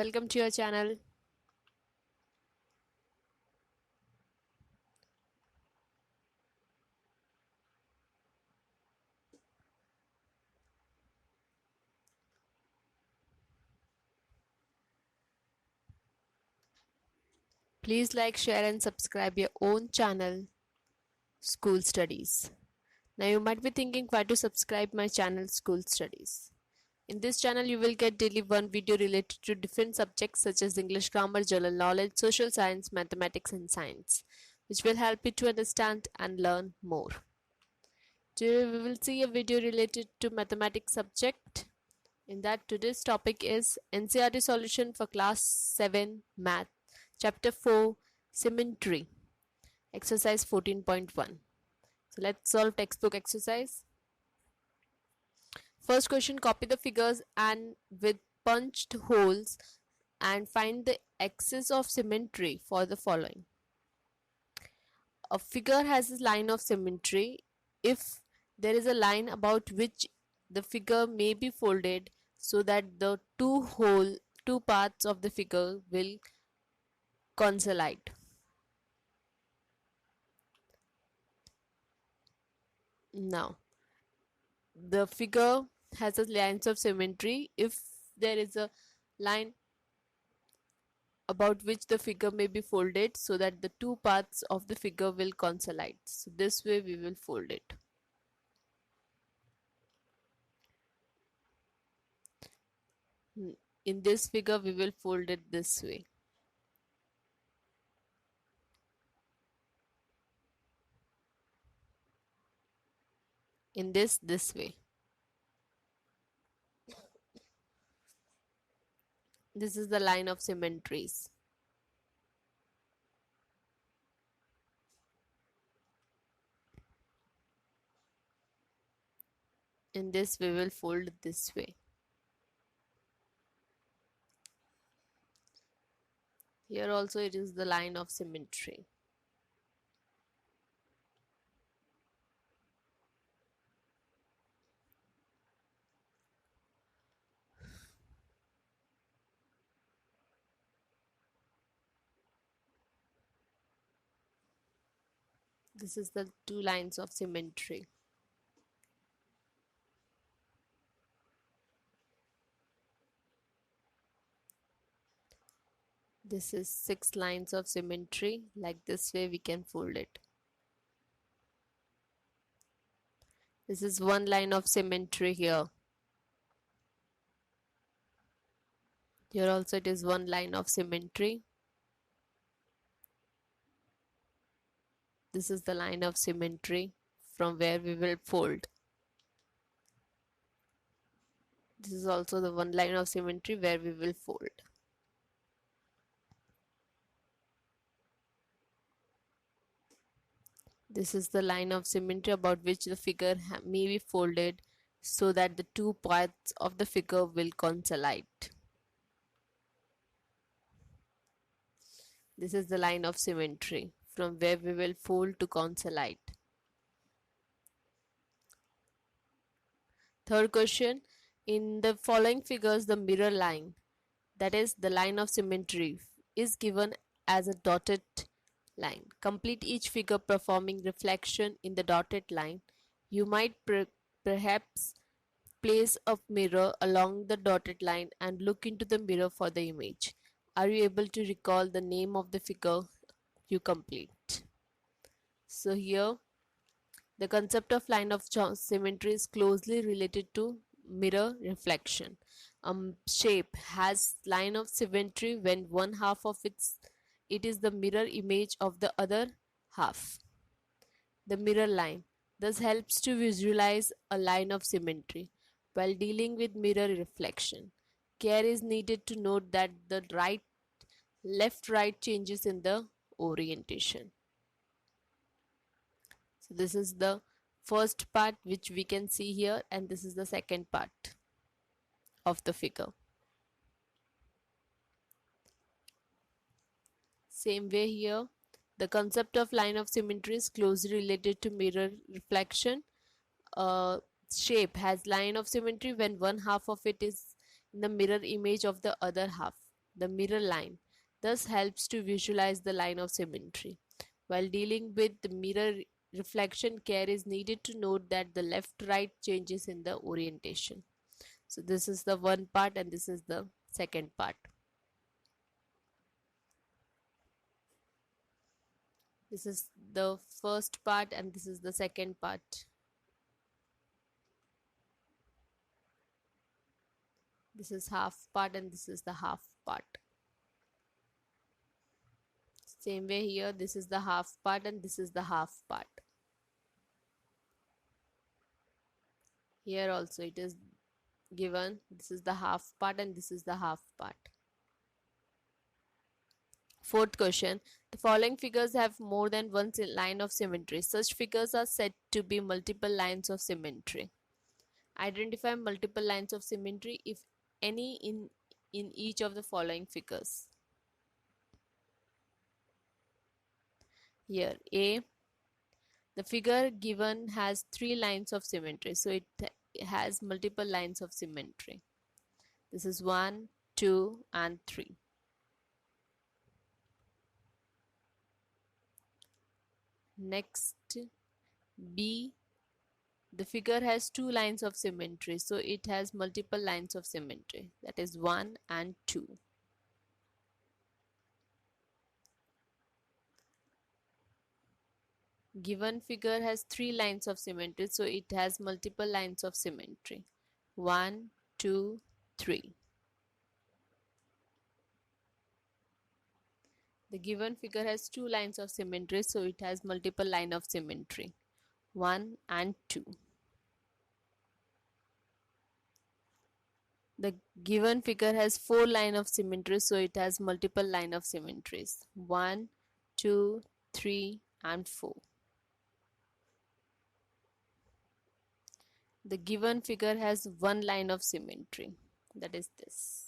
Welcome to your channel. Please like, share and subscribe your own channel, School Studies. Now you might be thinking why to subscribe my channel, School Studies. In this channel you will get daily one video related to different subjects such as English, grammar, general knowledge, social science, mathematics and science, which will help you to understand and learn more. Today we will see a video related to mathematics subject. In that today's topic is NCERT solution for class 7 math, chapter 4 symmetry, exercise 14.1. So let's solve textbook exercise. First question, copy the figures and with punched holes and find the axis of symmetry for the following. A figure has a line of symmetry if there is a line about which the figure may be folded so that the two parts of the figure will coincide. Now, the figure has a lines of symmetry if there is a line about which the figure may be folded so that the two parts of the figure will coincide. So this way we will fold it. In this figure we will fold it this way. In this way. This is the line of symmetries. In this we will fold this way. Here also it is the line of symmetry. This is the two lines of symmetry. This is 6 lines of symmetry. Like this way we can fold it. This is one line of symmetry here. Here also it is one line of symmetry. This is the line of symmetry from where we will fold. This is also the one line of symmetry where we will fold. This is the line of symmetry about which the figure may be folded so that the two parts of the figure will coincide. This is the line of symmetry from where we will fold to coincide. Third question, in the following figures the mirror line, that is the line of symmetry, is given as a dotted line. Complete each figure performing reflection in the dotted line. You might perhaps place a mirror along the dotted line and look into the mirror for the image. Are you able to recall the name of the figure you complete? So here the concept of line of symmetry is closely related to mirror reflection. Shape has line of symmetry when one half of it is the mirror image of the other half. The mirror line thus helps to visualize a line of symmetry while dealing with mirror reflection. Care is needed to note that the left-right changes in the orientation. So this is the first part which we can see here, and this is the second part of the figure. Same way here, the concept of line of symmetry is closely related to mirror reflection. Shape has line of symmetry when one half of it is in the mirror image of the other half. the mirror line, thus helps to visualize the line of symmetry. While dealing with the mirror reflection, care is needed to note that the left-right changes in the orientation. So this is the one part and this is the second part. This is the first part and this is the second part. This is half part and this is the half part. Same way here, this is the half part and this is the half part. Here also it is given, this is the half part and this is the half part. Fourth question, the following figures have more than one line of symmetry. Such figures are said to be multiple lines of symmetry. Identify multiple lines of symmetry, if any, in each of the following figures. Here, A, the figure given has 3 lines of symmetry, so it has multiple lines of symmetry. This is 1, 2, and 3. Next, B, the figure has 2 lines of symmetry, so it has multiple lines of symmetry, that is 1 and 2. Given figure has 3 lines of symmetry, so it has multiple lines of symmetry, 1, 2, 3. The given figure has 2 lines of symmetry, so it has multiple line of symmetry, 1 and 2. The given figure has 4 line of symmetry, so it has multiple line of symmetries, 1, 2, 3, and 4. The given figure has 1 line of symmetry, that is this.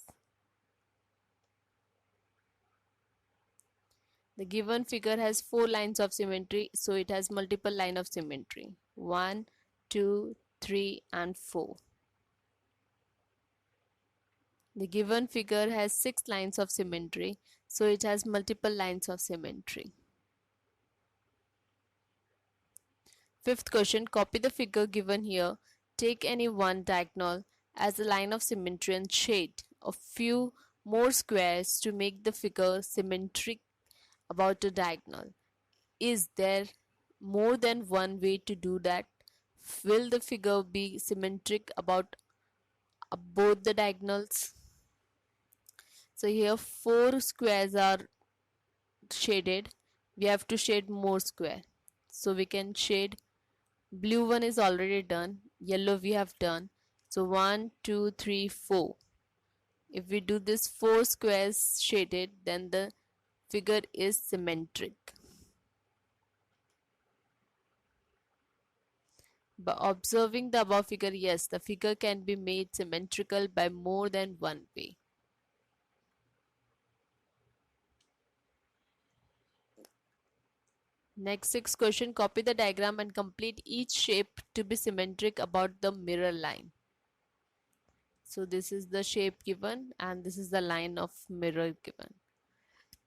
The given figure has 4 lines of symmetry, so it has multiple line of symmetry, 1, 2, 3, and 4. The given figure has 6 lines of symmetry, so it has multiple lines of symmetry. Fifth question, copy the figure given here. Take any one diagonal as a line of symmetry and shade a few more squares to make the figure symmetric about a diagonal. Is there more than one way to do that? Will the figure be symmetric about both the diagonals? So here 4 squares are shaded. We have to shade more square. So we can shade, blue one is already done, yellow we have done. So 1, 2, 3, 4. If we do this 4 squares shaded, then the figure is symmetric. By observing the above figure, yes, the figure can be made symmetrical by more than one way. Next 6th question, copy the diagram and complete each shape to be symmetric about the mirror line. So this is the shape given and this is the line of mirror given.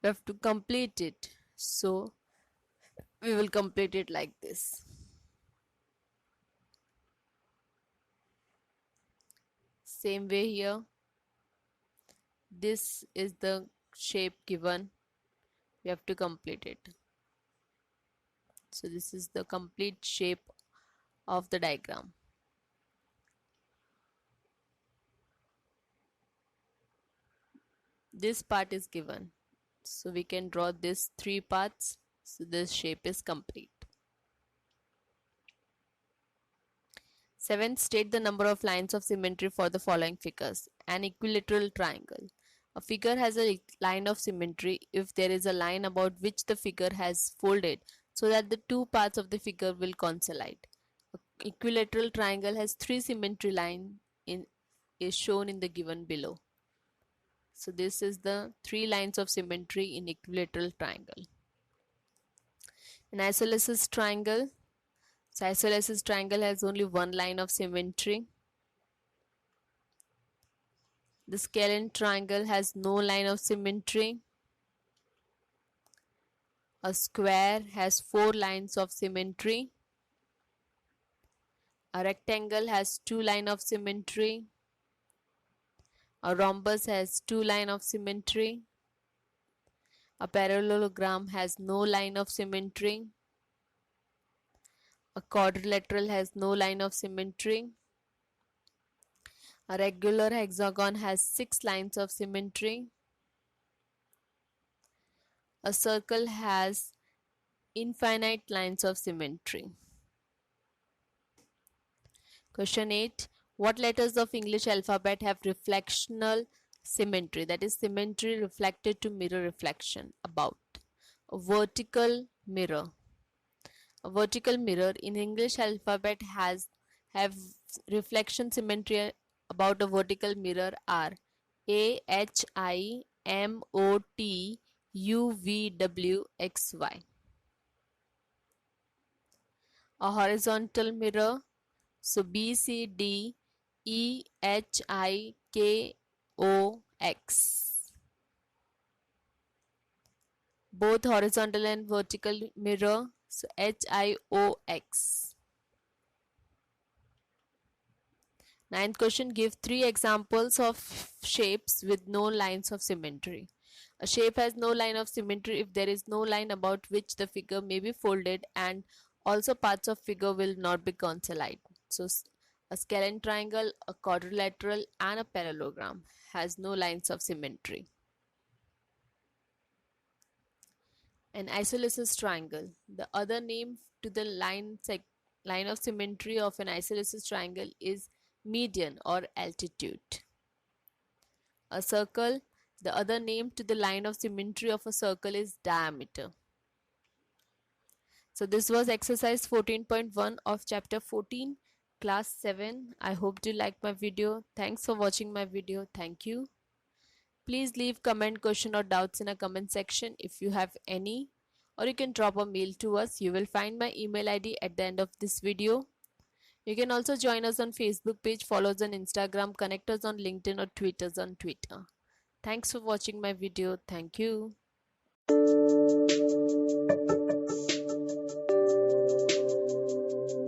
We have to complete it. So we will complete it like this. Same way here. This is the shape given. We have to complete it. So this is the complete shape of the diagram. This part is given. So we can draw these 3 parts. So this shape is complete. 7th, state the number of lines of symmetry for the following figures. An equilateral triangle. A figure has a line of symmetry if there is a line about which the figure has folded so that the 2 parts of the figure will coincide. An equilateral triangle has 3 symmetry lines is shown in the given below. So this is the 3 lines of symmetry in equilateral triangle. An isosceles triangle. So isosceles triangle has only 1 line of symmetry. The scalene triangle has no line of symmetry. A square has 4 lines of symmetry. A rectangle has 2 lines of symmetry. A rhombus has 2 lines of symmetry. A parallelogram has no line of symmetry. A quadrilateral has no line of symmetry. A regular hexagon has 6 lines of symmetry. A circle has infinite lines of symmetry. Question 8. What letters of English alphabet have reflectional symmetry? That is symmetry reflected to mirror reflection. About a vertical mirror. A vertical mirror in English alphabet have reflection symmetry about a vertical mirror are A, H, I, M, O, T, U, V, W, X, Y. A horizontal mirror, so B, C, D, E, H, I, K, O, X. Both horizontal and vertical mirror, so H, I, O, X. Ninth question, give 3 examples of shapes with no lines of symmetry. A shape has no line of symmetry if there is no line about which the figure may be folded, and also parts of figure will not be coincident. So a scalene triangle, a quadrilateral and a parallelogram has no lines of symmetry. An isosceles triangle. The other name to the line of symmetry of an isosceles triangle is median or altitude. A circle. The other name to the line of symmetry of a circle is diameter. So this was exercise 14.1 of chapter 14, class 7. I hope you liked my video. Thanks for watching my video. Thank you. Please leave comment, question or doubts in a comment section if you have any, or you can drop a mail to us. You will find my email ID at the end of this video. You can also join us on Facebook page, follow us on Instagram, connect us on LinkedIn or tweet us on Twitter. Thanks for watching my video. Thank you.